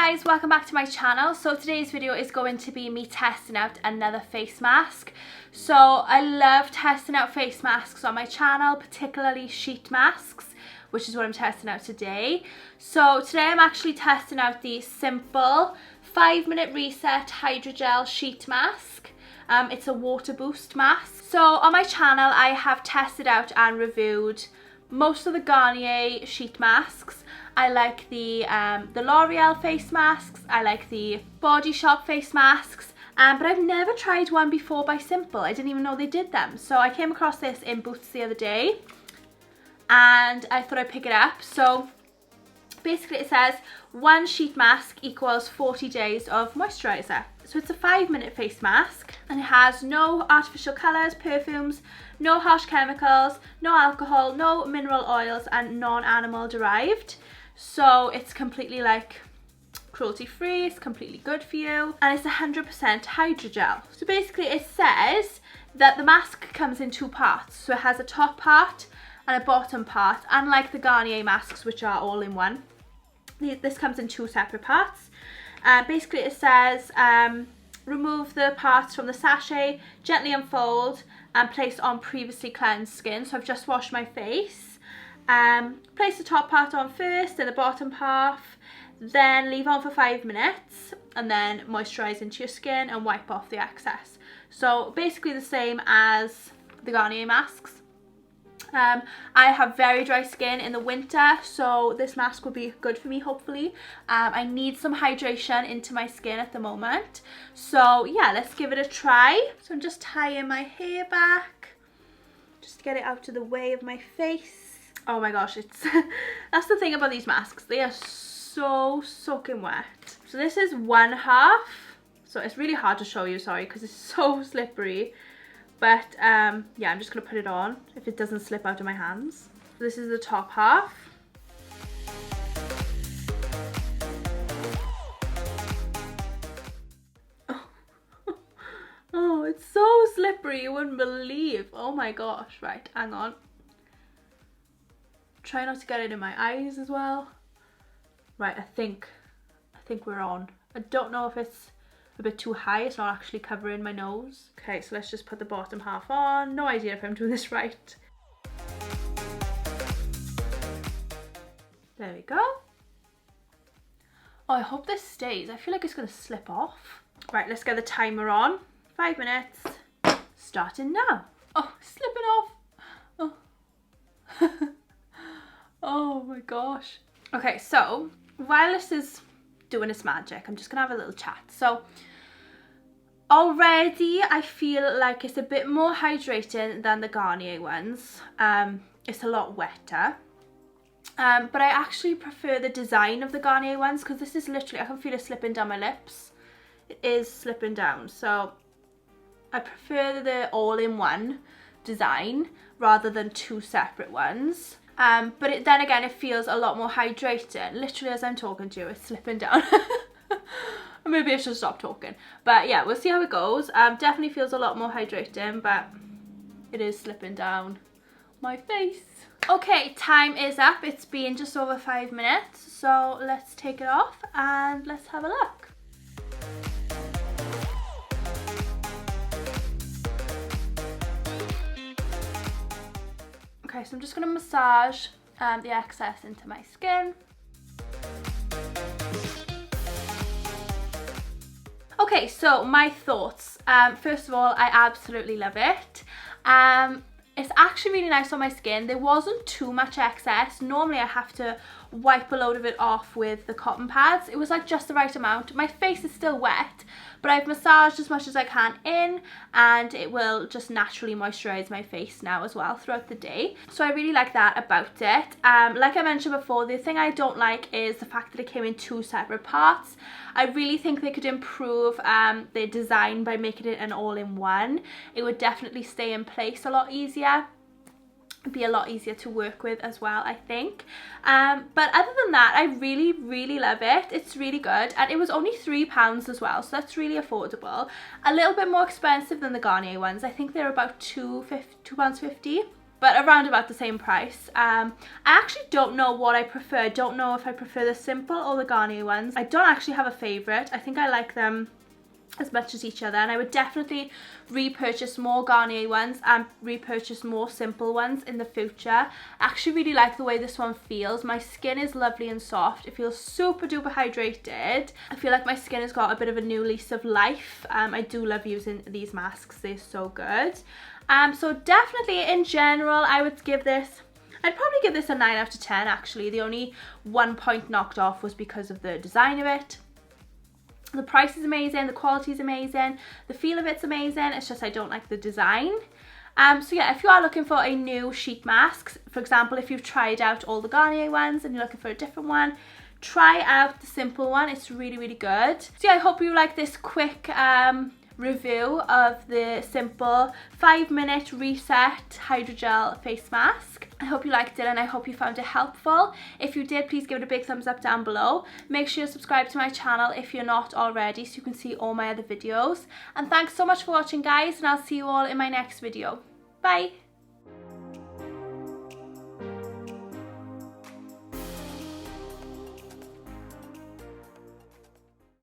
guys, welcome back to my channel. So today's video is going to be me testing out another face mask. So I love testing out face masks on my channel, particularly sheet masks, which is what I'm testing out today. So today I'm actually testing out the simple 5-minute reset hydrogel sheet mask. It's a water boost mask. So on my channel I have tested out and reviewed most of the Garnier sheet masks. I like the L'Oreal face masks, I like the Body Shop face masks, but I've never tried one before by Simple. I didn't even know they did them. So I came across this in Boots the other day and I thought I'd pick it up. So basically it says 1 sheet mask equals 40 days of moisturiser. So it's a 5-minute face mask and it has no artificial colours, perfumes, no harsh chemicals, no alcohol, no mineral oils and non-animal derived. So it's completely like cruelty free, it's completely good for you, and it's 100% hydrogel. So basically it says that the mask comes in 2 parts. So it has a top part and a bottom part, unlike the Garnier masks which are all in one. This comes in 2 separate parts. Basically it says remove the parts from the sachet, gently unfold and place on previously cleansed skin. So I've just washed my face. Place the top part on first and the bottom half, then leave on for 5 minutes and then moisturise into your skin and wipe off the excess. So basically the same as the Garnier masks. I have very dry skin in the winter, so this mask will be good for me hopefully. I need some hydration into my skin at the moment. So yeah, let's give it a try. So I'm just tying my hair back, just to get it out of the way of my face. Oh my gosh, it's that's the thing about these masks, they are so soaking wet. So this is 1/2, so it's really hard to show you, sorry, because it's so slippery. But yeah, I'm just gonna put it on if it doesn't slip out of my hands. So this is the top half. Oh, it's so slippery, you wouldn't believe. Oh my gosh, right, hang on. Try not to get it in my eyes as well. Right, I think we're on. I don't know if it's a bit too high, it's not actually covering my nose. Okay, so let's just put the bottom half on. No idea if I'm doing this right. There we go. Oh, I hope this stays. I feel like it's gonna slip off. Right, let's get the timer on. 5 minutes, starting now. Oh, slipping off. Oh. Oh my gosh. Okay, so while this is doing its magic, I'm just gonna have a little chat. So already I feel like it's a bit more hydrating than the Garnier ones. It's a lot wetter. But I actually prefer the design of the Garnier ones because this is literally, I can feel it slipping down my lips. It is slipping down. So I prefer the all-in-one design rather than 2 separate ones. But then again, it feels a lot more hydrating. Literally as I'm talking to you, it's slipping down. Maybe I should stop talking. But yeah, we'll see how it goes. Definitely feels a lot more hydrating, but it is slipping down my face. Okay, time is up. It's been just over 5 minutes. So let's take it off and let's have a look. Okay, so I'm just going to massage the excess into my skin. Okay, so my thoughts. First of all, I absolutely love it. It's actually really nice on my skin. There wasn't too much excess. Normally I have to wipe a load of it off with the cotton pads. It was like just the right amount. My face is still wet, but I've massaged as much as I can in, and it will just naturally moisturize my face now as well throughout the day. So I really like that about it. Like I mentioned before, the thing I don't like is the fact that it came in 2 separate parts. I really think they could improve their design by making it an all-in-one. It would definitely stay in place a lot easier. Be a lot easier to work with as well, I think. But other than that, I really love it. It's really good, and it was only £3 as well, so that's really affordable. A little bit more expensive than the Garnier ones. I think they're about £2.50, but around about the same price. I actually don't know what I prefer. Don't know if I prefer the simple or the Garnier ones. I don't actually have a favourite. I think I like them as much as each other, and I would definitely repurchase more Garnier ones and repurchase more simple ones in the future. I actually really like the way this one feels. My skin is lovely and soft. It feels super duper hydrated. I feel like my skin has got a bit of a new lease of life. I do love using these masks. They're so good. So definitely in general I would give this, I'd probably give this a 9 out of 10 actually. The only 1 point knocked off was because of the design of it. The price is amazing, the quality is amazing, the feel of it's amazing, it's just I don't like the design. So yeah, if you are looking for a new sheet mask, for example, if you've tried out all the Garnier ones and you're looking for a different one, try out the simple one. It's really, really good. So yeah, I hope you like this quick review of the simple 5-minute reset hydrogel face mask. I hope you liked it and I hope you found it helpful. If you did, please give it a big thumbs up down below. Make sure you subscribe to my channel if you're not already so you can see all my other videos. And thanks so much for watching, guys, and I'll see you all in my next video. Bye!